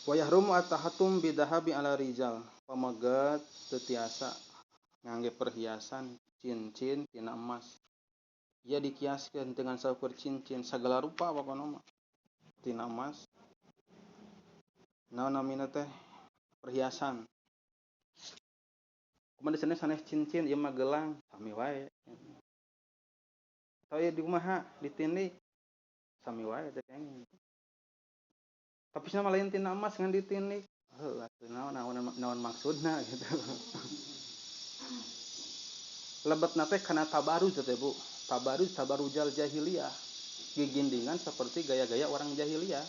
Wa yahrumu at-tahattum bidahabi ala rijal. Pamagat teu tiasa ngangge perhiasan cincin tina emas. Ia dikiaskeun dengan saukur cincin sagala rupa pokona mah. Tina emas. Naon namina teh perhiasan. Kumaha disana sanes cincin ieu mah gelang sami wae. Teu di kumaha ditindih sami wae teh kenging. Tapi cenah lain tina emas ngan ditindih. Heuh atuh naon maksudna gitu. Lebetna teh kana tabarruj teh Bu. Tabarrujal jahiliyah. Gigindingan seperti gaya-gaya orang jahiliyah.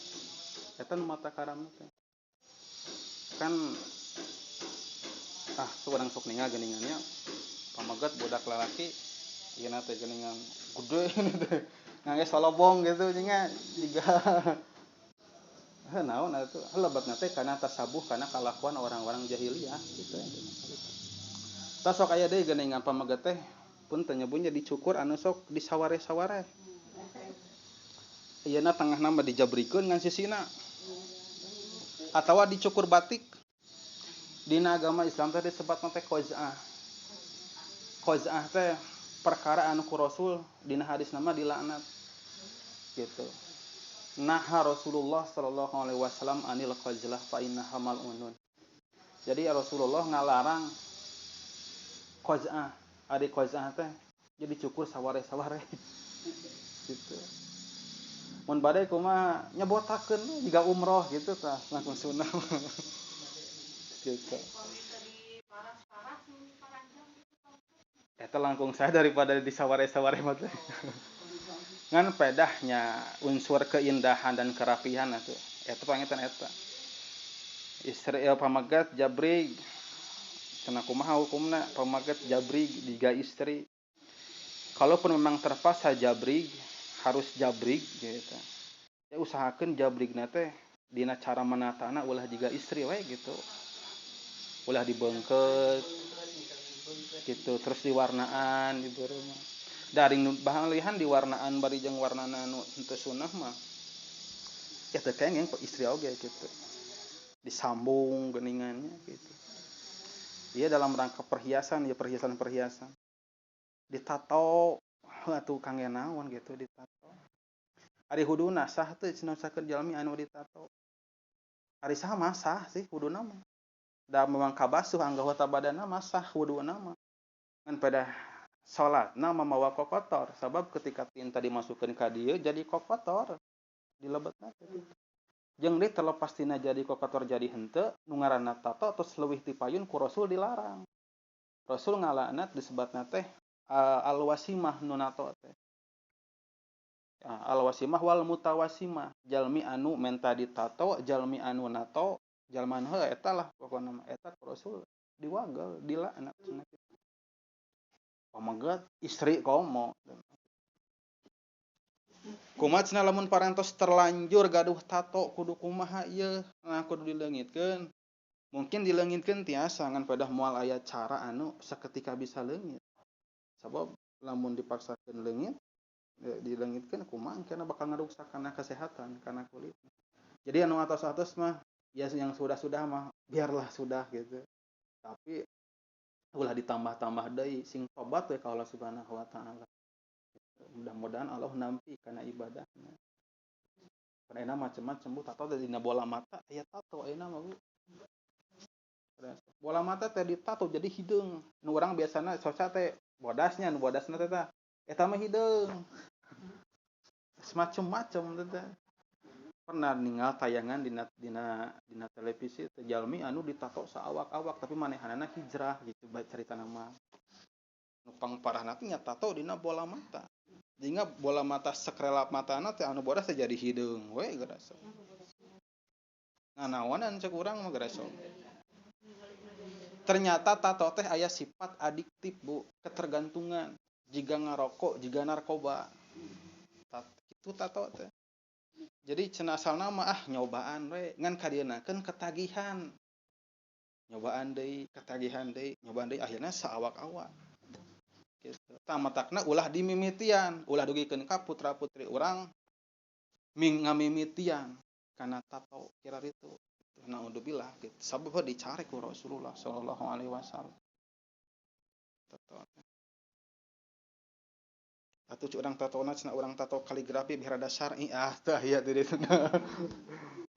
Eta nu mata karam teh. Kan seorang sok ningal geuningannya pamagat budak lalaki ieu teh geuningan gede teh. Ngangge solobong gitu nya jiga naon atuh lebetna teh kana tasabuh kana kalakuan orang-orang jahiliyah gitu. Tah sok aya deui geuningan pamagat teh pun teu nyebunya dicukur anu sok disaware-saware. Ieuna tengahna mah dijabrikeun ngan sisina. Atawa dicukur batik. Dina agama Islam teh disebutna teh qaz'ah. Qaz'ah teh perkara anu ku Rasul dina hadis nama dilaknat. Gitu. Naha Rasulullah sallallahu alaihi wasallam anil qazlah fa innaha mal'unun. Jadi Rasulullah ngalarang qaz'ah. Adi qaz'ah teh jadi cukur saware-saware. Gitu. Mun bade kumaha nyebotakeun jiga umroh gitu tah langsung sunah. Gitu. Eta langkung saya daripada disaware-saware mah teh. Ngan pedahnya unsur keindahan dan kerapihan atuh. Eta pangetan eta. Istri pamagat jabrig. Cenah kumaha hukumna pamagat jabrig diga istri. Kalaupun memang terpaksa jabrig, harus jabrig gitu. Ya usahakeun jabrigna teh dina cara menatana ulah jiga istri we gitu. Ulah dibeungkeut gitu terus diwarnaan di rumah. Daring bahalihan diwarnaan bari jeung warnana anu henteu sunah mah. Ya teu kengeng istri oge gitu. Disambung geuningannya gitu. Dia dalam rangka perhiasan, ya perhiasan-perhiasan. Ditato atuh kangge naon gitu ditato. Ari huduna sah teh cenah sakeun jalmi anu ditato. Ari saha mah sah sih huduna mah. Da memang kabasuh anggota badanna mah sah huduna mah. Ngan pada salatna mamawa kokotor sabab ketika tinta dimasukkeun ka dieu jadi kokotor dilebetna teh. Jeung deui terlepas tina jadi kokotor jadi henteu nu ngaranna tato tos leuwih ti payun ku Rasul dilarang. Rasul ngalaknat disebutna teh al-wasimah nu nato teh. Al-wasimah wal mutawasimah. Jalmi anu menta ditato, jalmi anu nato, jalma anu eta lah pokona eta ku Rasul diwagel, dilaknat cenah kitu. Pamagat istri komo. Kumaha cenah lamun parantos terlanjur gaduh tato kudu kumaha ieu? Nah kudu dileungitkeun. Mungkin dileungitkeun tiasa ngan padah moal aya cara anu saketika bisa leungit. Sabab lamun dipaksakeun leungit dileungitkeun kumaha engkena bakal ngaruksak kana kesehatan kana kulit. Jadi anu atos-atos mah ya yang sudah-sudah mah biarlah sudah gitu. Tapi ulah ditambah-tambah deui sing tobat we ka Allah Subhanahu wa taala. Mudah-mudahan Allah nampi kana ibadahna. Karena macam-macam Bu tato dina bola mata aya tato ayeuna mah Bu. Bola mata teh ditato jadi hideung. Nu urang biasana soca teh bodasnya nu bodasna teh tah eta mah hideung. Semacam-macam teh. Pernah ningal tayangan dina televisi teh jalmi anu ditato saawak-awak tapi manehanana hijrah gitu carita nama. Nu pangparahna teh nya tato dina bola mata. Jinga bola mata sakrelap matana teh anu bodas teh jadi hideung we gerasa. Nah naonan cek urang mah gerasa. Ternyata tato teh aya sifat adiktif Bu, ketergantungan. Jiga ngarokok, jiga narkoba. Itu tato teh. Jadi cenah asalna mah nyobaan we ngan kadienakeun ketagihan. Nyobaan deui, ketagihan deui, nyobaan deui akhirna saawak-awak. Gitu. Tamatakna ulah dimimitian, ulah dugikeun ka putra-putri urang ngamimitian kana tato kira itu. Naudzubillah gitu. Sabab dicari ku Rasulullah sallallahu alaihi wasallam. Atuh urang tatona cenah urang tato kaligrafi biar ada syar'i tah aya teh ditu.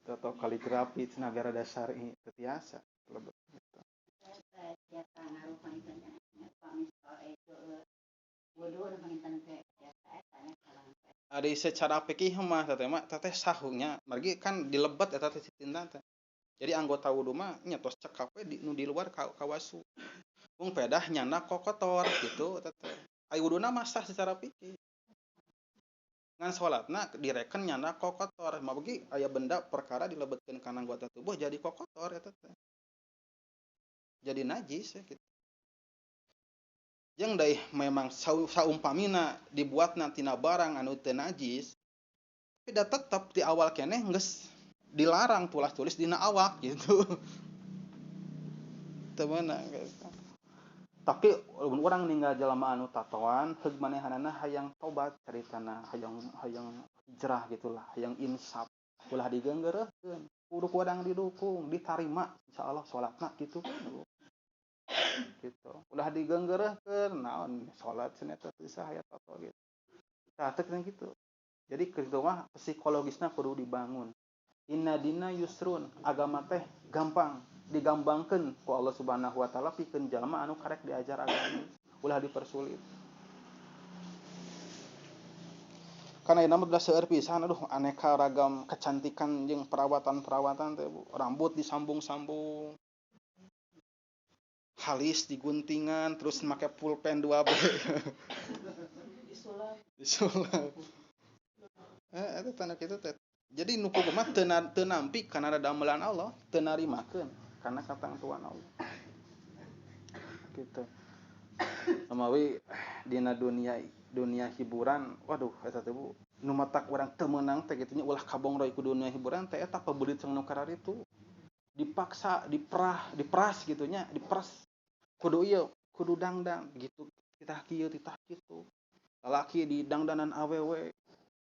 Tato kaligrafi cenah biar ada syar'i teu tiasa lebet gitu. Ari secara fikih mah teteh sahungnya margi kan dilebet eta teh tinta teh. Jadi anggota wudu mah nya tos cekap we nu di luar kawasu. Mung pedah nyana kotor gitu teteh. Ai wuduna mah sah secara fikih. Ngan salatna direken nyana kotor. Mah beugi aya benda perkara dilebetkeun kana anggota tubuh jadi kotor eta teh. Jadi najis ya gitu. Yang daih memang saumpamina dibuatna tina barang anu teu najis, tapi da tetep di awal keneh geus dilarang tulis dina awak gitu. Teu meunang gitu. Tapi urang ninggal jelema anu tatoan, heug manehanana hayang tobat caritana, hayang hijrah gitulah, hayang insaf. Ulah digeunggeureurkeun, kudu kurang didukung, ditarima insyaallah salatna gitu. Gitu. Ulah digeunggeureurkeun naon salat cenah teh teu sah aya tato gitu. Tah teu gitu. Jadi kitu mah psikologisna kudu dibangun. Inna dina yusrun, agama teh gampang, digambangkeun ku Allah Subhanahu wa taala pikeun jalma anu karek diajar agama. Ulah dipersulit. Karena ieu mah seueur pisan aduh aneka ragam kecantikan jeung perawatan-perawatan teh rambut disambung-sambung. Halis diguntingan terus make pulpen 2B. Disulap. Eta tanda kitu teh. Jadi nu kudu mah teu nampi kana damelan Allah, teu narimakeun kana katangtuan Allah. Gitu. Samawi dina dunia hiburan, waduh eta teh Bu, nu matak urang teu meunang teh kitu nya ulah kabongroy ku dunia hiburan teh eta pabeulit jeung nu kararitu. Dipaksa, diperas gitu nya, diperas. Kudu ieu, kudu dangdang gitu. Titah kieu, titah kitu. Lalaki di dangdanan awewe,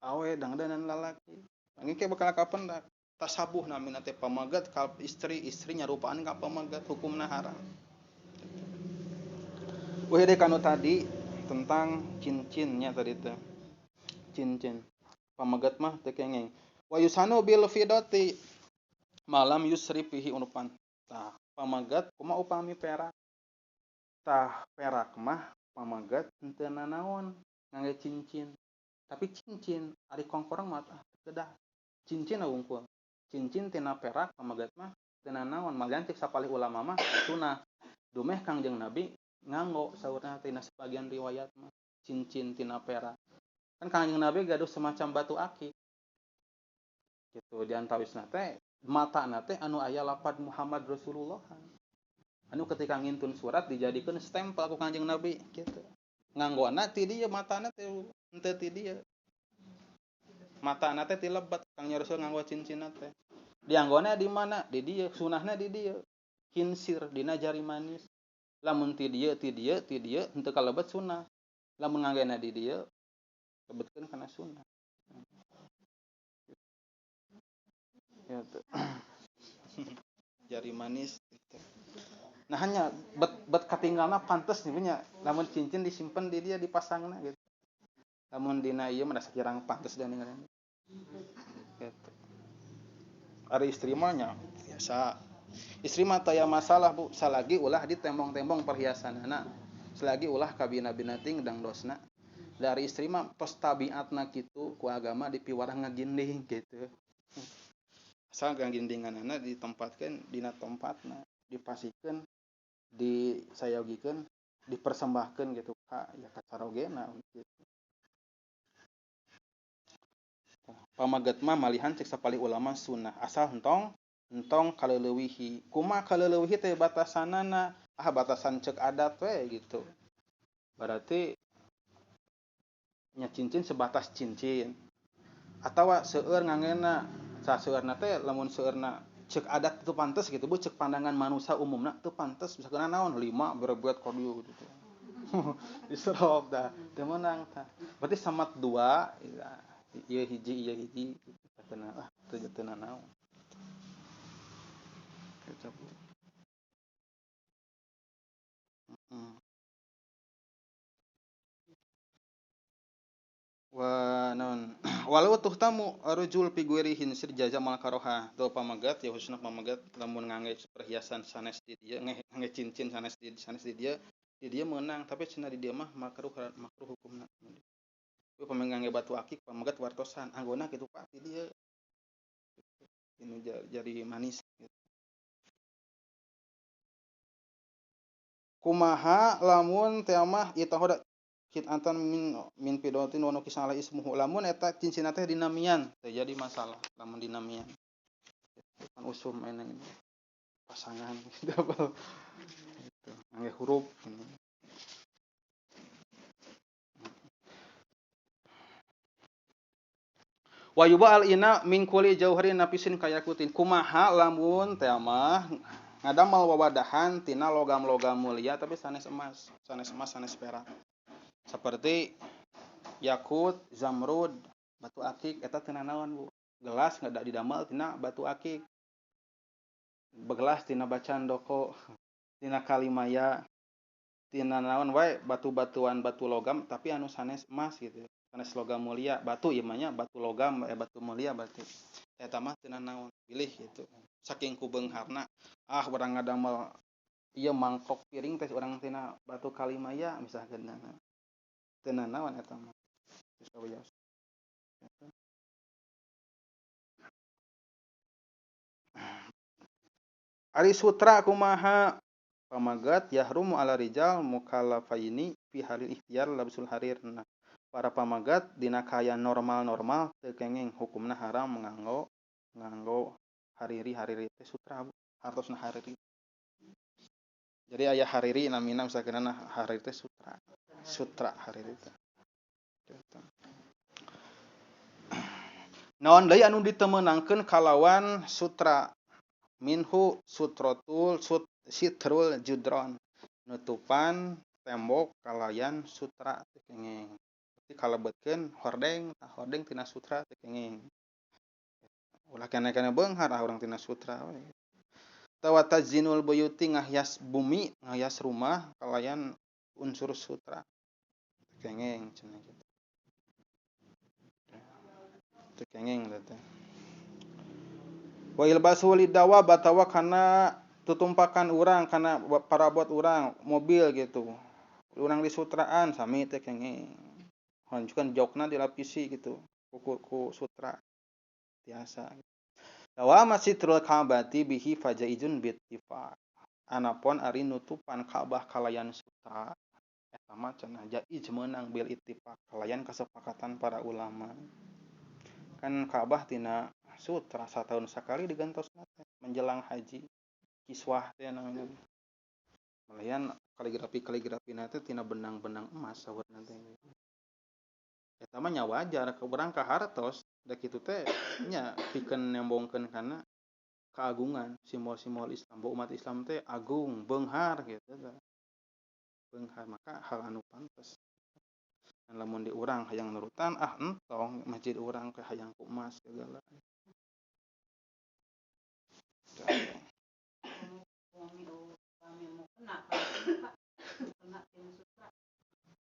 awe dangdanan lalaki. Angin ke bakal kapendak. Tasabuh namina teh pamagat ka istri, istri nyarupaan ka pamagat hukumna haram. Weh deh kanu tadi tentang cincinnya tadi teh. Cincin. Pamagat mah teu kengeng. Wa yusanu bil fidati malam yusri fihi unupan. Tah, pamagat kumaha upami perak. Tah perak mah pamagat henteu nanaon ngangge cincin. Tapi cincin ari kongkorang mah kedah. Cincin wungkul. Cincin tina perak pamagat mah teu nanaon. Malian cek sapalih ulama mah sunah. Dumeh Kangjeng Nabi nganggo saurna tina sebagian riwayat mah cincin tina perak. Kan Kangjeng Nabi gaduh semacam batu akik. Gitu diantawisna teh matana teh anu aya lapad Muhammad Rasulullah. Anu ketika ngintun surat dijadikeun stempel ku Kanjeng Nabi gitu. Nganggona ti dieu matana teh henteu ti dieu. Matana teh ti lebat Kang Rasul nganggo cincinna teh. Dianggona di mana? Di dieu, sunahna di dieu. Hinsir dina jari manis. Lamun ti dieu henteu kalebet sunah. Lamun nganggena di dieu lebetkeun kana sunah. Ya tuh. Jari manis gitu. Nah hanya bet katinggalna pantes nih punya lamun cincin disimpen di dia dipasangna gitu. Lamun dina ieu mah sakirang pantes dan ngaran. Gitu. Ari istri mah nya biasa. Istri mah taya masalah Bu, salagi ulah ditembong-tembong perhiasanana. Selagi ulah kabina-bina ting dang dosna. Dari istri mah tos tabiatna kitu ku agama dipiwarah ngaginding gitu. Asal ngagindinganana ditempatkeun dina tempatna, dipasikeun disayogikeun, dipersembahkeun gitu ka ya ka carogena gitu. Pamaget mah malihan cek sapalih ulama sunnah asal entong kaleulewihi. Kumaha kaleulewihi teh batasanana? Batasan cek adat we gitu. Berarti nya cincin sebatas cincin. Atawa seueur ngangena saseueurna teh lamun seueurna cek adat itu pantes gitu Bu, cek pandangan manusia umumna teu pantes bisa kena naon 5 berebuat kodiu gitu. Diserop dah teu meunang tah. Berarti samat 2 ieu hiji katana teu naon. Hmm. Wa non walau tuh tamu arujul figuirihin sir jaja mal karoha tuh pamagat ya khususna pamagat lamun ngangge perhiasan sanes di dia ngangge cincin sanes di dia menang tapi cenah di dia mah makruh hukumna tapi pamain ngangge batu akik pamagat wartosan anggona kitu Pak di dia ini jadi manis gitu. Kumaha lamun teh mah ieu tahoda kit antan min pidotin wa nukis ala ismuhu lamun eta cincin teh dinamian teh jadi masalah lamun dinamian kan usum ini pasangan double gitu angge huruf gitu. Wa yuba al ina min kulli jauharin napisin kayakutin kumaha lamun teh mah ngadamal wawadahan tina logam-logam mulia tapi sanes emas sanes perak seperti yakut zamrud batu akik eta teu naon Bu gelas ngada didamal tina batu akik begelas tina bacan doko tina kalimaya tina naon wae batu-batuan batu logam tapi anu sanes emas gitu sanes logam mulia batu ieu mah nya batu logam batu mulia berarti eta mah teu naon pilih gitu saking ku beungharna urang ngadamel ieu mangkok piring teh urang tina batu kalimaya misalkan teu naon eta mah geus ari sutra kumaha pamagat yahrumu ala rijal mukallafaini fi halil ikhtiyar labsul harir para pamagat dina kaya normal teu kenging hukumna haram nganggo hariri teh sutra hartosna hariri jadi aya hariri namina misalkan hariri teh sutra hariri teh naon deui anu ditemeunangkeun kalawan sutra minhu sitrul judron nutupan tembok kalayan sutra teu kenging berarti kalebetkeun hordeng tina sutra teu kenging ulah kene beunghar urang tina sutra we tawatazinul buyuti ngahias bumi ngahias rumah kalayan unsur sutra teu kenging cenah kitu teu kenging teh wa ilbasu lidawa batawa kana tutumpakan urang kana parabot urang mobil gitu urang disutraan sami teh kenging hancukan jokna dilapisi gitu ku sutra biasa dawa masitrul kabati bihi fajaizun bittifaq anapun ari nutupan Ka'bah kalayan sutra eta mah cenah jaiz meunang bil ittifaq kalayan kesepakatan para ulama kan Ka'bah tina sutra satahun sakali digantosna teh menjelang haji kiswah teh namanya malayan kaligrafi teh tina benang-benang emas saurna teh eta mah nya wajar ke urang kahartos da kitu teh nya pikeun nembongkeun kana keagungan simbol-simbol Islam umat Islam teh agung beunghar gitu tah beunghar maka hal anu pantes lamun di urang hayang nurutan entong masjid urang ke hayang ku emas segala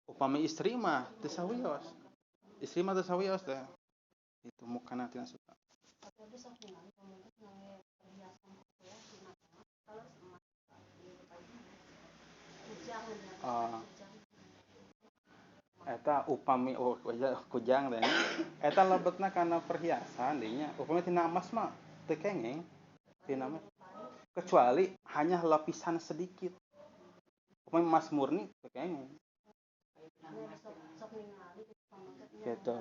upami istri mah teu sawios teh itu mukana tina sutra eta upami kujang teh eta lebetna kana perhiasan dinya upami tina emas mah teu kenging tina emas kecuali hanya lapisan sedikit upami emas murni teu kenging gitu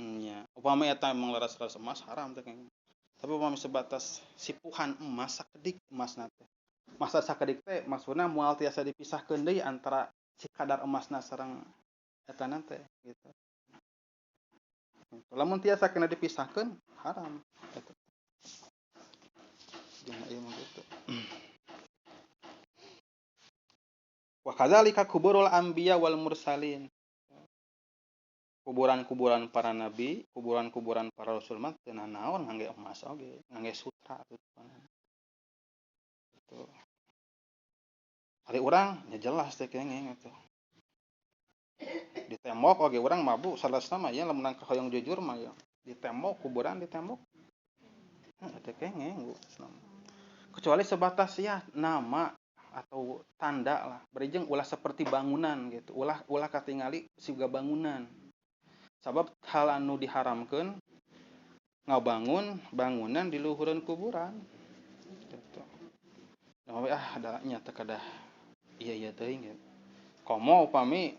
nya upami eta emang laras-laras emas haram teh kenging tapi upami sebatas sipuhan emas sakedik emasna teh masa sakedik teh maksudna moal tiasa dipisahkeun deui antara si kadar emasna sareng eta teh gitu lamun tiasa kena dipisahkeun haram eta jeung ieu mah kitu wa kadzalika kuburul anbiya wal mursalin kuburan-kuburan para nabi kuburan-kuburan para rasul mah teu naon ngangge emas oge ngangge saha atuh gitu. Ari urang nya jelas teh kengeng atuh. Di tembok oge urang mabuk salasna mah ya lamun hoyong jujur mah ya. Di tembok kuburan di tembok. Teh kengeng Bu. Kecuali sebatas ya nama atau tanda lah. Berijeng ulah seperti bangunan gitu. Ulah katingali siga bangunan. Sabab hal anu diharamkeun ngabangun bangunan di luhureun kuburan. Gitu. Nah, ada nya teh kadah iya teuing gitu. Komo upami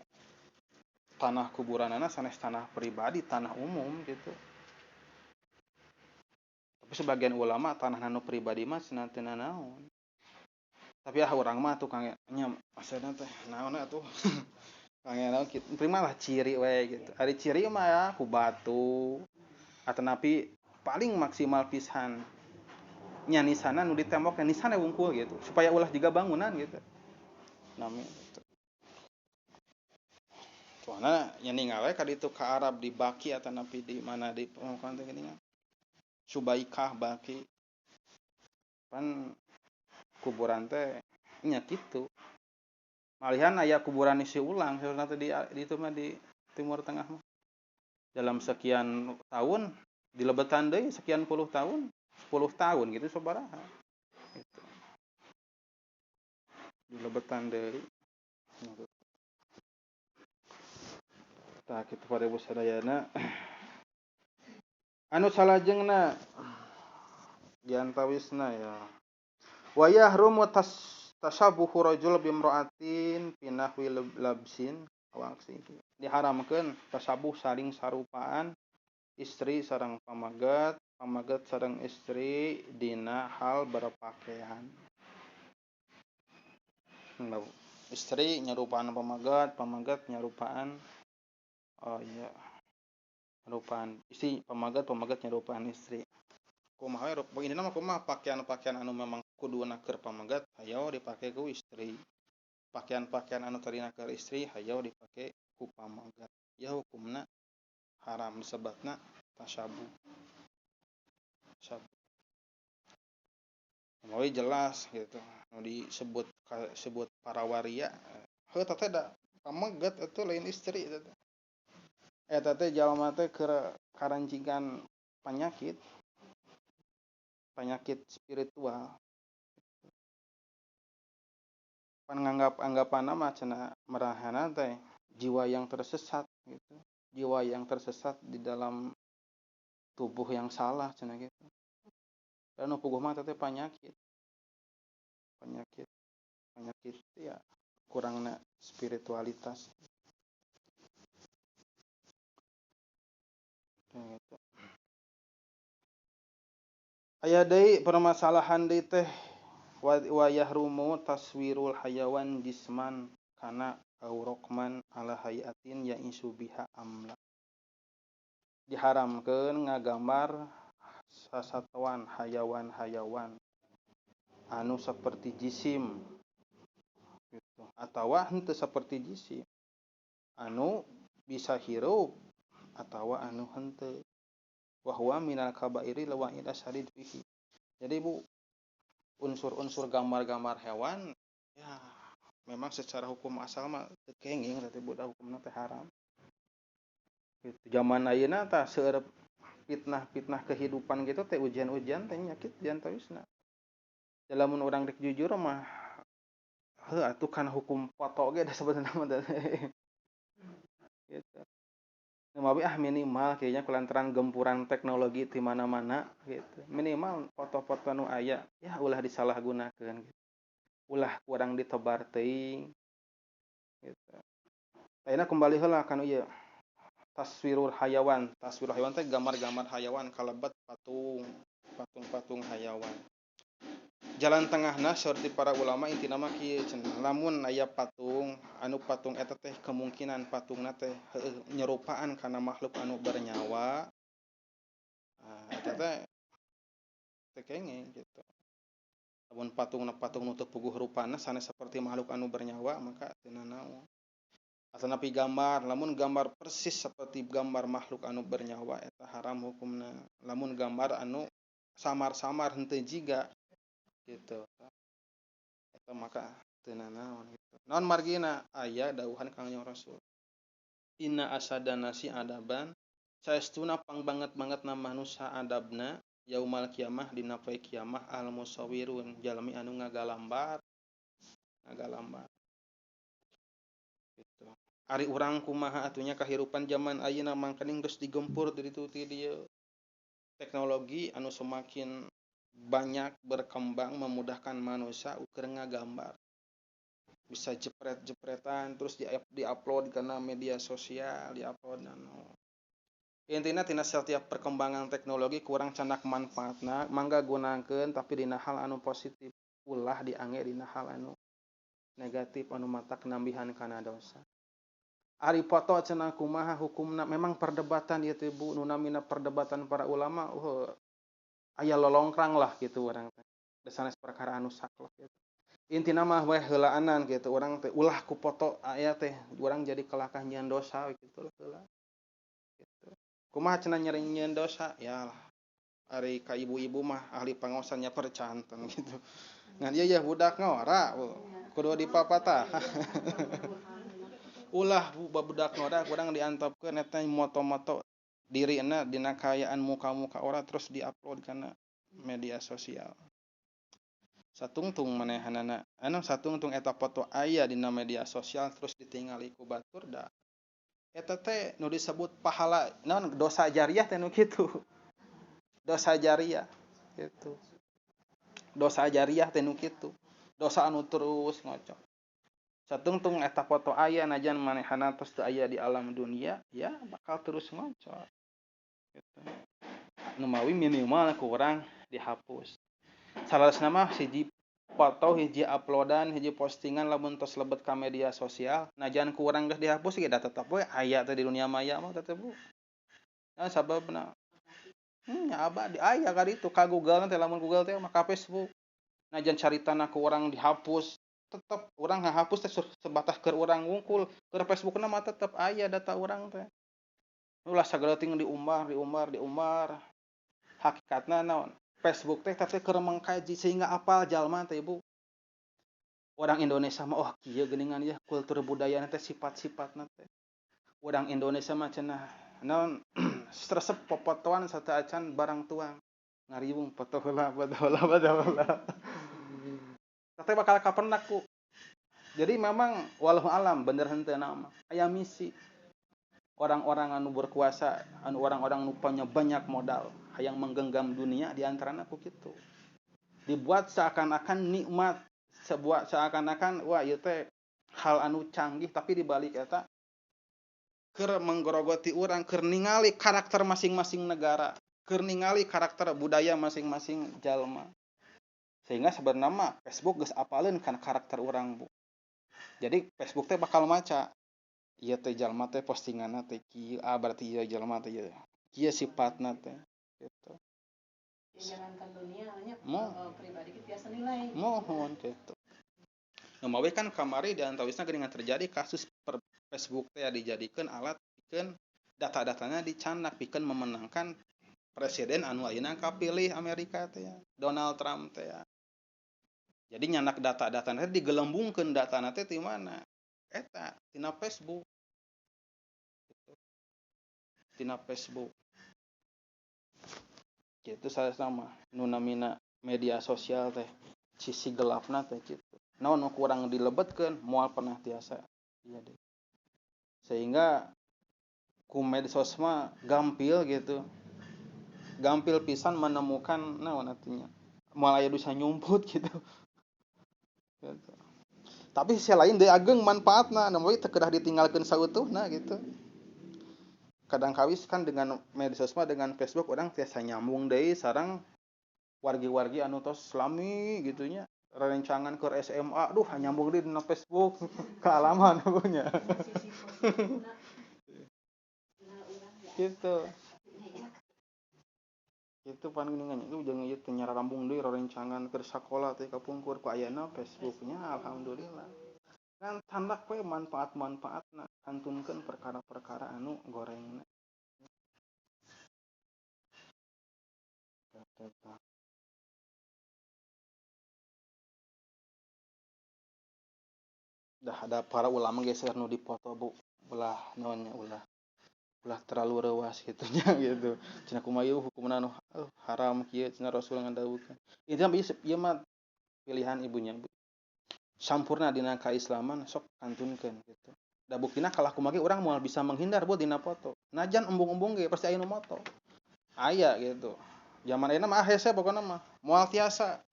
tanah kuburanana sanes tanah pribadi, tanah umum gitu. Tapi sebagian ulama tanah nanu pribadi mah cenah teu naon. Tapi urang mah tuh kang nya maksudna teh naon atuh. Kang naon kitu. Primalah ciri we gitu. Ari ciri mah ya ku batu atanapi paling maksimal pisan nya nisana nu ditembok nisana wungkul gitu supaya ulah juga bangunan gitu. Nami gitu. Soalna nya ninggal we ka ditu ka Arab di Baki atanapi di mana di pemakaman teh geuningan. Subaikah Baki. Pan kuburan teh nya kitu. Malihan aya kuburan isi ulang sebenarnya teh di itu mah di Timur Tengah mah. Dalam sekian tahun dilebetan deui sekian puluh tahun, 10 tahun gitu sabaraha. Gitu. Dilebetan deui. Tah kitu pada ibu sadayana. Anu salajengna diantawisna ya. Wa yahrumu tashabbuhu rajul bimra'atin fi nahwi labsin waqsi. Diharamkeun tasabuh saling sarupaan istri sareng pamaget, pamaget sareng istri dina hal berpakaian. Istri nyarupaan pamaget, pamaget nyarupaan nyarupaan istri, pamaget nyarupaan istri. Kumaha we indina mah kumaha pakaian-pakaian anu memang kuduna keur pamaget hayao dipake ku istri. Pakaian-pakaian anu tadina keur istri hayao dipake ku pamaget. Ya hukumna haram disebutna tasyabuh. Mau jelas gitu. Nu disebut para waria. Heuh teh da pamaget atuh lain istri eta teh. Eta teh jalma teh keur karancingan penyakit spiritual. Pan anggapanna mah cenah marahana teh jiwa yang tersesat gitu. Jiwa yang tersesat di dalam tubuh yang salah cenah gitu. Dan nu puguh mah teh penyakit ya kurangna spiritualitas. Gitu. Aya deui permasalahan deui teh wa yahrumu taswirul hayawan jisman kana aurokman ala hayatin ya insubiha amla. Diharamkeun ngagambar sasatuan hayawan-hayawan anu seperti jisim gitu atawa henteu saperti jisim anu bisa hirup atawa anu henteu wa huwa minal kabairi la wa'id asyadid fihi. Jadi Bu, unsur-unsur gambar-gambar hewan ya memang secara hukum asal mah teu kenging teh budak hukumna teh haram. Gitu. Zaman ayeuna tah seueur fitnah-fitnah kehidupan gitu teh ujian-ujian teh nyakit diantawisna. Lamun urang rek jujur mah heuh atuh kana hukum foto ge da sebenarnya mah gitu. Tapi minimal kayaknya kulantaran gempuran teknologi di mana-mana gitu. Minimal foto-foto nu aya ya ulah disalahgunakeun gitu. Ulah kurang ditebar teuing gitu. Ayeuna kembali heula kana ieu taswirul hayawan. Taswirul hayawan teh gambar-gambar hayawan kalebet patung hayawan. Jalan tengahna seperti para ulama intina mah kieu cenah. Lamun aya patung, anu patung eta teh kemungkinan patungna teh nyerupaan kana makhluk anu bernyawa. Eta teh kenging gitu. Lamun patung nu teu puguh rupana sanes saperti makhluk anu bernyawa maka teu naon. Atanapi gambar, lamun gambar persis seperti gambar makhluk anu bernyawa eta haram hukumna. Lamun gambar anu samar-samar henteu jiga gitu. Eta maka teu nanaon gitu. Naon margina aya dawuhan Kangjeng Rasul. Inna asadanasi adaban saestuna pang banget-bangetna manusia adabna yaumal kiamah dina poe kiamah al musawirun jalmi anu ngagalambar gitu. Ari urang kumaha atunya kahirupan zaman ayeuna mangkening geus digempur dari itu ti dieu. Teknologi anu semakin banyak berkembang memudahkan manusia ukur ngagambar. Bisa jepret-jepretan terus di-upload karena media sosial, di-upload anu. Intina tina setiap perkembangan teknologi kurang candak manfaatna, mangga gunakeun tapi dina hal anu positif. Ulah diangge dina hal anu negatif anu matak nambihan kana dosa. Ari foto cenah kumaha hukumna memang perdebatan ieu teh Bu, nu namina perdebatan para ulama aya lolongkrang lah gitu urang teh. Da sanes perkara anu saklek gitu. Intina mah we heulaanan gitu urang teh ulah ku foto aya teh urang jadi kelakah nyieun dosa gitu heula. Gitu. Kumaha cenah nyeri nyieun dosa? Ya ari ka ibu-ibu mah ahli pangaosannya percanten gitu. Ngan ieu ya budak ngora kudu dipapatah. Ulah babudak ngora kurang diantopkeun eta moto-moto dirina dina kaayaan muka-muka orang terus diupload kana media sosial. Satungtung manehanana anu satungtung eta foto aya dina media sosial terus ditingali ku batur da eta teh nu disebut pahala naon dosa jariah teh nu kitu. Dosa jariah gitu. Dosa jariah teh nu kitu. Dosa anu terus ngocok. Satungtung eta foto aya najan manehana tos teu aya di alam dunia ya bakal terus ngocok gitu. Nu mawi minimal ku urang dihapus. Salasna mah hiji foto, hiji uploadan, hiji postingan lamun tos lebet ka media sosial, najan ku urang geus dihapus ge da tetep we aya teh di dunia maya mah tetep Bu. Nah sababna nya abadi aya ka ditu ka Google teh lamun Google teh mah ka Facebook. Najan caritana ku urang dihapus tetep urang ngahapus teh sebatas keur urang ngungkul keur Facebookna mah tetep aya data urang teh. Ulah sageuting diumbar. Hakikatna naon? Facebook teh tapi keur mengkaji sehingga apal jalma teh Bu. Orang Indonesia mah oh kieu geuningan ya kultur budayana teh sifat-sifatna teh. Orang Indonesia mah cenah naon resep popotoan sarta acan barang tuang. Ngariung foto heula. Tapi bakal kapendak Bu. Jadi memang walau alam bener henteu nama. Aya misi orang-orang anu berkuasa, anu orang-orang nu punya banyak modal, hayang menggenggam dunia di antarana ku kitu. Dibuat seakan-akan nikmat, seakan-akan wah ieu teh hal anu canggih tapi dibalik eta keur menggerogoti urang, keur ningali karakter masing-masing negara, keur ningali karakter budaya masing-masing jalma. Sehingga sebenarnya Facebook geus apaleun kana karakter urang Bu. Jadi Facebook teh bakal maca ieu teh jalma teh postinganna teh kieu berarti ieu jalma teh ieu. Kieu sifatna teh gitu. Jangankan dunia nya pribadi kita biasa nilai. Mohon gitu. Mawe kan kamari di antawisna geuningan terjadi kasus Facebook teh dijadikeun alat pikeun data-datanya dicanak pikeun memenangkan presiden anu ayeuna kapilih Amerika teh Donald Trump teh. Jadi nyanak data-data nanti digelembungkeun data nanti di mana? Eta tina Facebook. Gitu. Tina Facebook. Gitu saya sama nu namina media sosial teh sisi gelapna teh kitu. Naon nu kurang dilebetkeun moal pernah tiasa. Iya deh. Sehingga ku medsos mah gampil gitu. Gampil pisan menemukan naon artinya. Moal aya dosa nyumput gitu. Gitu. Tapi sisi lain deui ageng manfaatna namun teu kedah ditinggalkeun sautuhna gitu. Kadang kawis kan dengan media sosial dengan Facebook orang tiasa nyambung deui sareng wargi-wargi anu tos lami gitunya rencangan ke SMA aduh nyambung deui dina Facebook kealaman punya. Gitu. Itu panggeuningan itu jeung ieu teh nyara rambung deui rerencangan keur sakola teh kapungkur ku ayeuna Facebooknya alhamdulillah. Kan tandak we manfaat-manfaatna antunkeun perkara-perkara anu gorengna. Dah ada para ulama geus nu dipoto Bu. Ulah naonnya ulah terlalu rewas gitunya gitu. Cenah kumaha ieu hukumna anu haram kieu cenah Rasul ngadawukeun. Intina ieu mah pilihan ibunya Bu. Sampurna dina kaislaman sok kantunkeun gitu. Da buktina kalah kumaha ge urang moal bisa menghindar Bu dina foto. Najan embung-embung ge pasti aya nu moto. Aya gitu. Zaman ayeuna mah hese pokona mah moal tiasa.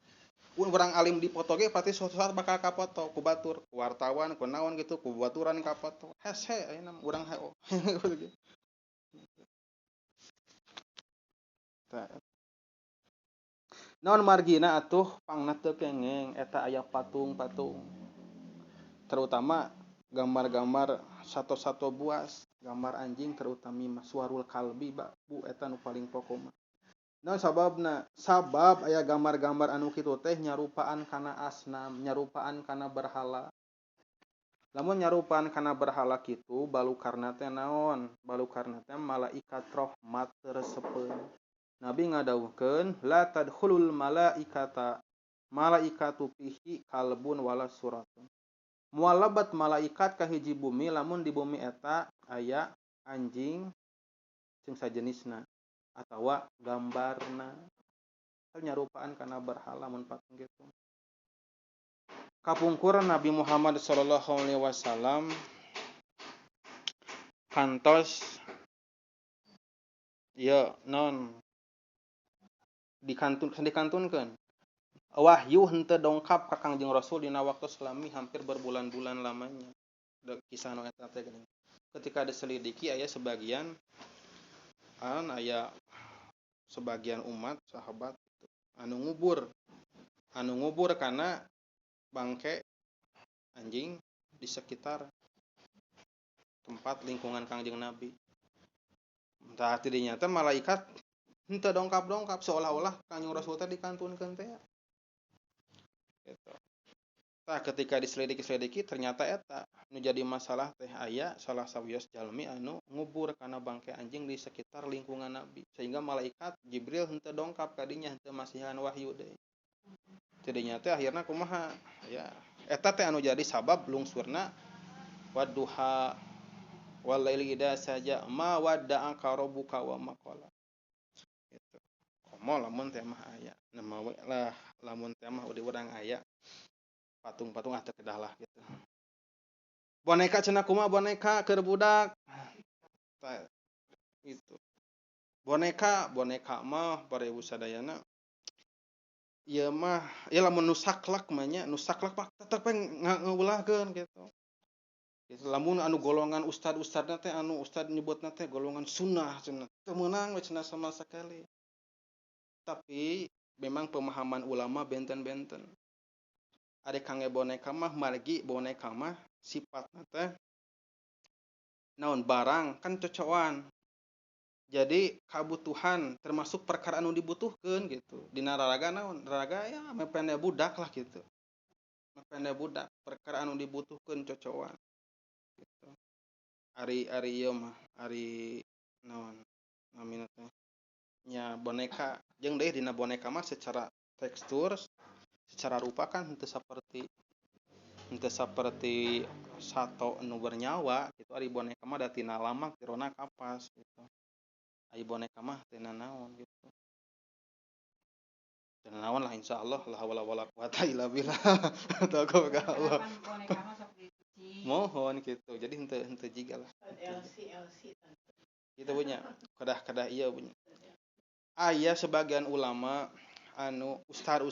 Urang alim di foto ge pasti suatu saat bakal kapoto ku batur, ku wartawan, ku naon gitu, ku baturan kapoto. Hese ayeuna urang heo. Naon margina atuh pangna teu kengeng eta aya patung-patung. Terutama gambar-gambar sato-sato buas, gambar anjing terutami suarul kalbi Bu eta nu paling pokok mah. Naon sababna? Sabab aya gambar-gambar anu kitu teh nyarupaan kana asnam, nyarupaan kana berhala. Lamun nyarupaan kana berhala kitu balukarna teh naon? Balukarna teh malaikat rahmat reseupeun. Nabi ngadawuhkeun la tadkhulul malaikatu fihi kalbun wala suratun. Moal lebat malaikat ka hiji bumi lamun di bumi eta aya anjing jeung sajenisna atawa gambarna nyarupaan kana berhala mun patung kitu. Kapungkur Nabi Muhammad sallallahu alaihi wasallam kantos ieu non dikantunkeun wahyu henteu dongkap ka Kangjeng Rasul dina waktu selami hampir berbulan-bulan lamanya. Kisah nu eta teh geuning. Ketika diselidiki aya sebagian umat sahabat anu ngubur kana bangke anjing di sekitar tempat lingkungan Kangjeng Nabi. Tah tidinya teh malaikat henteu dongkap-dongkap seolah-olah Kangjeng Rasul teh dikantunkeun teh. Gitu. Tah ketika diselidiki ternyata eta nu jadi masalah teh aya salah sawios jalmi anu ngubur kana bangke anjing di sekitar lingkungan Nabi sehingga malaikat Jibril henteu dongkap ka dinya henteu masihan wahyu deui. Tidinya teh akhirna kumaha? Ya, eta teh anu jadi sabab lungsurna wadduha wal laili idza saja ma wadda'aka rabbuka wa ma qala. Gitu. Komo lamun teh mah aya. Namawe lah lamun teh mah urang aya patung-patung teu kedah lah gitu. Boneka cenah kumaha boneka keur budak. Tah gitu. Boneka mah parewu sadayana ieu mah ieu lamun nu saklek mah nya nu saklek mah tetep ngaulahkeun gitu. Gitu lamun anu golongan ustad-ustadna teh anu ustad nyebutna teh golongan sunnah cenah teu meunang we cenah sama sakali. Tapi memang pemahaman ulama benten-benten. Ade kangge boneka mah margi boneka mah sifatna teh naon barang kan cocokan. Jadi kabutuhan termasuk perkara anu dibutuhkeun gitu. Dina raraga naon? Raraga ya mepende budak lah gitu. Mepende budak, perkara anu dibutuhkeun cocokan. Gitu. Ari ieu mah, ari naon? Namina teh nya boneka jeung deui dina boneka mah secara tekstur, secara rupa kan henteu saperti sato anu bernyawa gitu. Ari boneka mah da tina lamak jerona kapas gitu. Ai boneka mah teu naon gitu. Teu naon lah insyaallah la haula wala quwata illa billah. Taqwa ka Allah. Boneka mah sok dicuci. Mohon gitu. Jadi henteu jiga lah. LC gitu punya. Kedah ieu punya. Aya sebagian ulama anu ustad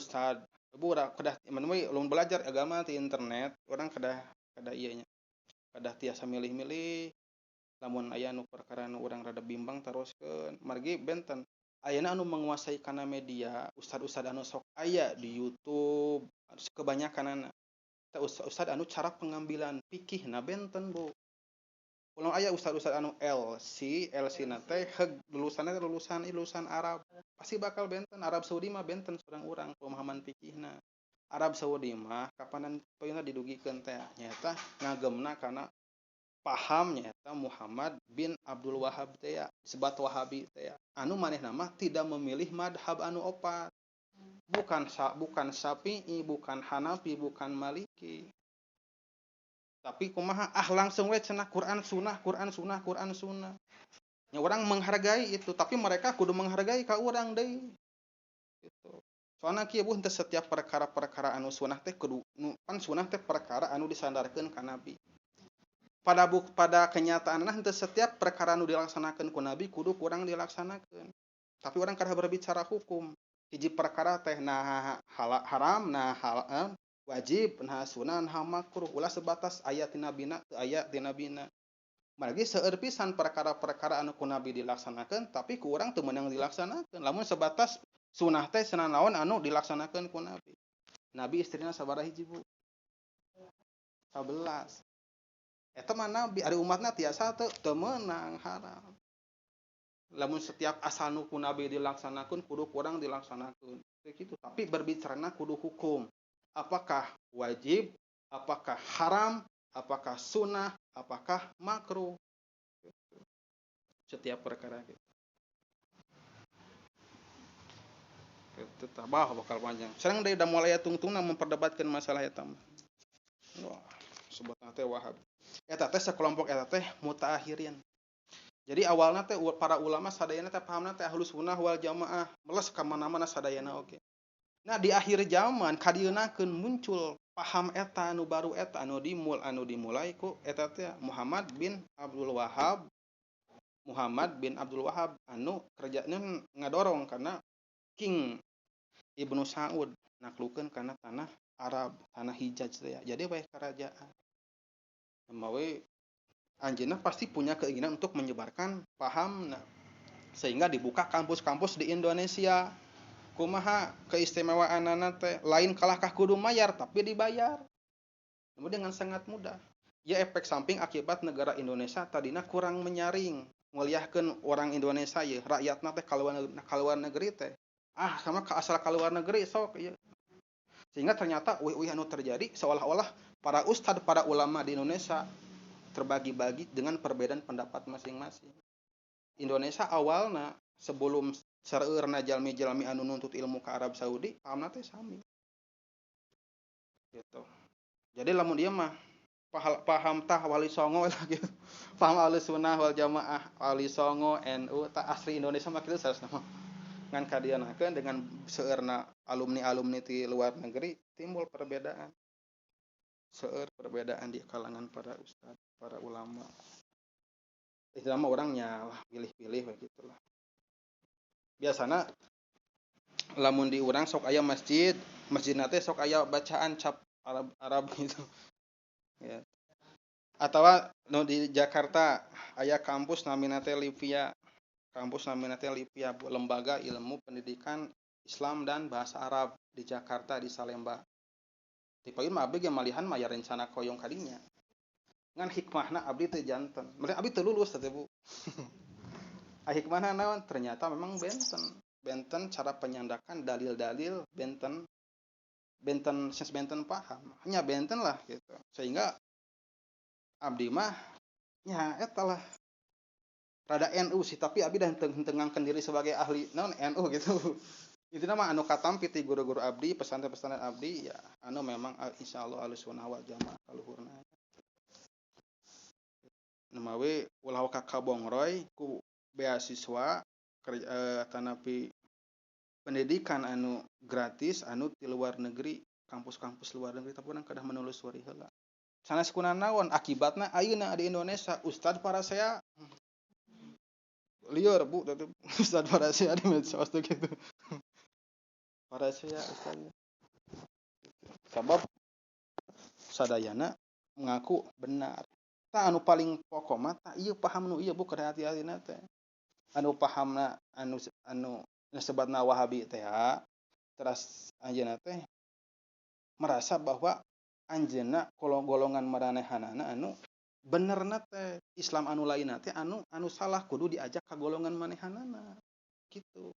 urang kedah mun belajar agama di internet urang kedah ieu nya kedah tiasa milih-milih lamun aya nu perkara nu urang rada bimbang teruskeun margi benten ayeuna anu menguasai kana media ustad-ustad anu sok aya di YouTube kebanyakanna teh ustad anu cara pengambilan fikihna benten Bu. Ulang aya ustad-ustad anu LC na teh lulusan Arab. Pasti bakal benten Arab Saudi mah benten surang urang pemahaman fikihna. Arab Saudi mah kapanan poeuna didugikeun teh nyaeta ngagemna kana pahamnya eta Muhammad bin Abdul Wahhab teh sebat Wahabi teh anu manehna mah tidak memilih madhab anu opat, bukan Syafi'i, bukan Hanafi, bukan Maliki, tapi kumaha langsung we cenah Quran sunnah Quran sunnah Quran sunnah. Ya orang menghargai itu, tapi mereka kudu menghargai ka urang deui gitu. Soalna kieu bu henteu setiap perkara-perkara anu sunnah teh kudu kan sunnah teh perkara anu disandarkeun ka Nabi. Pada kenyataanna henteu setiap perkara anu dilaksanakeun ku Nabi kudu kurang dilaksanakeun. Tapi orang kada berbicara hukum. Hiji perkara teh nah haram, nah halal, wajib, nah sunnah, nah makruh. Ulah sebatas ayat ti nabina teu aya ti nabina. Margi seueur pisan perkara-perkara anu ku Nabi dilaksanakeun, tapi ku urang teu meunang dilaksanakeun. Lamun sebatas sunnah teh cenah naon anu dilaksanakeun ku Nabi. Nabi istrina sabaraha hiji bu? 11. Eta mah Nabi ari umatna tiasa teu meunang haram. Lamun setiap asal nu ku Nabi dilaksanakeun kudu kurang dilaksanakeun. Gitu. Tapi berbicarana kudu hukum. Apakah wajib, apakah haram, apakah sunnah, apakah makruh. Setiap perkara gitu. Itu tabah bakal panjang. Sekarang dari udah mulai tungtungna memperdebatkan masalah eta mah. Wah, sebutna teh Wahhab. Eta teh sekelompok eta teh mutaakhirin. Jadi awalnya teh para ulama sadayana teh pahamna teh ahlus sunnah wal jamaah, meles ka mana-mana sadayana oge. Nah di akhir zaman kadienakeun muncul paham eta anu baru eta anu dimulai ku eta teh Muhammad bin Abdul Wahhab anu kerjanya ngadorong karena King Ibnu Saud naklukeun kana tanah Arab, tanah Hijaz teh ya. Jadi bae kerajaan. Mawe anjeunna pasti punya keinginan untuk menyebarkan paham sehingga dibuka kampus-kampus di Indonesia. Kumaha keistimewaanana teh lain kalahkah kudu mayar tapi dibayar. Kemudian dengan sangat mudah. Ya efek samping akibat negara Indonesia tadina kurang menyaring, nguliahkeun orang Indonesia ye rakyatna teh kaluar negeri teh. Sama asal kaluar negeri sok ieu. Sehingga ternyata anu terjadi seolah-olah para ustadz, para ulama di Indonesia terbagi-bagi dengan perbedaan pendapat masing-masing. Indonesia awalna sebelum sareureurna jalmi-jalmi anu nuntut ilmu ke Arab Saudi, pahamna teh sami. Gitu. Jadi lamun dia mah paham tah wali songo lah gitu. Paham ahlus sunnah wal jamaah, wali songo, NU, tah asli Indonesia mah kitu sarasna mah. Ngan kadienakeun dengan seueurna alumni-alumni ti luar negeri timbul perbedaan. Seueur perbedaan di kalangan para ustadz, para ulama. Itu mah orangnya lah pilih-pilih begitu lah. Biasana lamun di urang sok aya masjid teh sok aya bacaan cap Arab gitu. Ya. Atawa nu di Jakarta aya kampus namina teh Livia. Lembaga Ilmu Pendidikan Islam dan Bahasa Arab di Jakarta di Salemba. Tipe ieu mah abdi ge malihan mah rencana koyong kadinya. Ngan hikmahna abdi teu janten. Mereka abdi teu lulus teh Bu. Hikmahna naon? Ternyata memang benten cara penyandakan dalil-dalil benten paham. Hanya benten lah gitu. Sehingga abdi mah nya eta lah rada NU sih, tapi abdi dah tengangkeun diri sebagai ahli naon NU gitu. Itu nama anu katampi ti guru-guru abdi, pesantren-pesantren abdi ya anu memang insyaallah ahlussunnah wal jamaah kaluhurna. Namawe ulah ka kabongroy ku beasiswa tanapi pendidikan anu gratis anu di luar negeri, kampus-kampus luar negeri tapi urang kedah menelusuri heula. Sanes kunaon naon akibatna ayeuna di Indonesia ustad para saya liar Bu ustad para saya di medsos tuh gitu. Para saya ustad. Sebab sadayana mengaku benar. Tah anu paling pokok mah tah ieu paham nu ieu Bu keur hati-hatina teh. Anu pahamna anu sebatna Wahabi teh teras anjeunna teh merasa bahwa anjeunna golongan maranehanana anu benerna teh Islam anu lainna teh anu salah kudu diajak ka golongan manehanana gitu.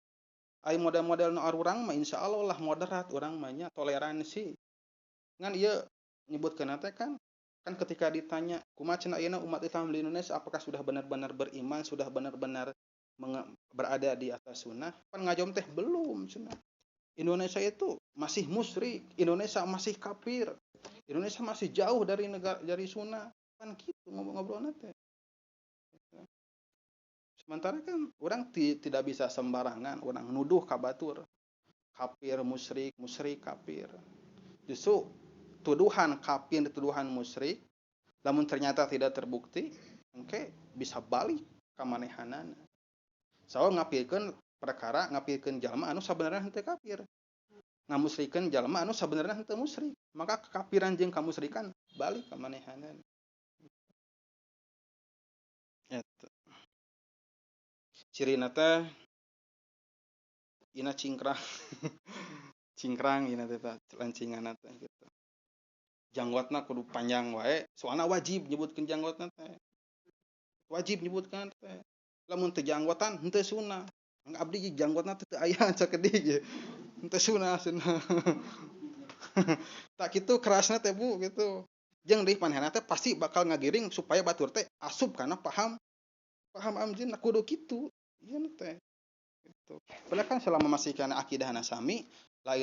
Ai model-model nu urang mah insyaallah lah moderat urang mah nya toleransi. Ngan ieu nyebutkeun teh kan Kan ketika ditanya, kumaha cenah ayeuna umat Islam di Indonesia apakah sudah benar-benar beriman, sudah benar-benar berada di atas sunnah? Kan ngajawab teh belum cenah. Indonesia itu masih musyrik, Indonesia masih kafir, Indonesia masih jauh dari negara dari sunnah. Kan gitu ngobrol-ngobrol teh. Sementara kan orang tidak bisa sembarangan orang nuduh kabatur kafir musyrik, musyrik kafir. Justru tuduhan kafir, tuduhan musyrik, namun ternyata tidak terbukti, oke, bisa balik ka manehanana. Soal ngapikeun perkara, ngapikeun jalma anu sabenerna henteu kafir. Ngamusrikeun jalma anu sabenerna henteu musyrik. Maka kekafiran jeung kamusyrikan balik ka manehanana. Eta. Cirina teh ina cingkrang. Cingkrang ina teh lancinganna teh gitu. Janggotna kudu panjang wae, soalna wajib nyebutkeun janggotna teh. Wajib nyebutkeun teh. Lamun teu janggotan henteu sunah. Abdi janggotna teu aya sakedik ge. Henteu sunah. Tak kitu kerasna teh Bu gitu. Jeung deui panehna teh pasti bakal ngagiring supaya batur teh asup kana paham amjeunna kudu kitu. Ieu teh. Gitu. Padahal kan selama masih kana akidahna sami, la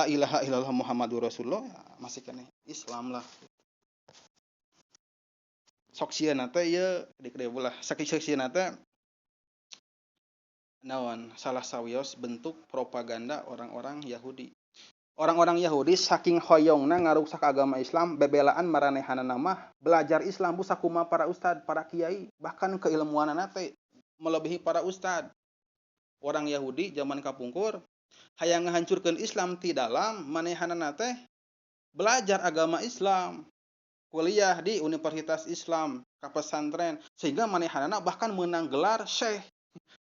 ilaha illallah Muhammadur Rasulullah, ya masih kana Islam lah. Sok sieuna teh ieu dik-dik ulah saksi-saksina teh naon salah sawios bentuk propaganda orang-orang Yahudi. Orang-orang Yahudi saking hoyongna ngaruksak agama Islam, bebelaan maranehanana mah belajar Islam bu sakumaha para ustad, para kiai, bahkan keilmuanana teh melebihi para ustad. Orang Yahudi zaman kapungkur hayang ngahancurkeun Islam ti dalam, manehanana teh belajar agama Islam, kuliah di Universitas Islam, ka pesantren, sehingga manehanana bahkan menang gelar syekh.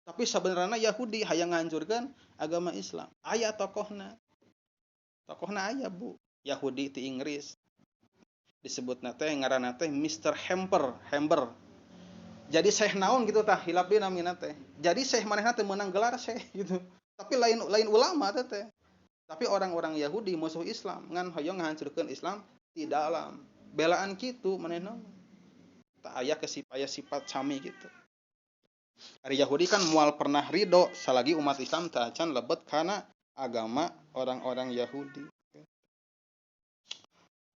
Tapi sebenarnya Yahudi hayang ngahancurkeun agama Islam. Aya tokohna. Tokohna aya Bu, Yahudi ti Inggris. Disebutna teh ngaranna teh Mr. Hamper. Jadi syekh naon gitu tah, hilap deui namina teh. Jadi syekh manehna teh meunang gelar syekh gitu. Tapi lain ulama teh. Tapi orang-orang Yahudi musuh Islam ngan hoyong ngahancurkeun Islam di dalam. Belaan kitu manehna. Tak aya sifat sami gitu. Ari Yahudi kan moal pernah ridho salagi umat Islam teu acan lebet kana agama orang-orang Yahudi.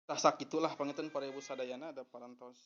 Tah sakitulah panginten para ibu sadayana ada parantos.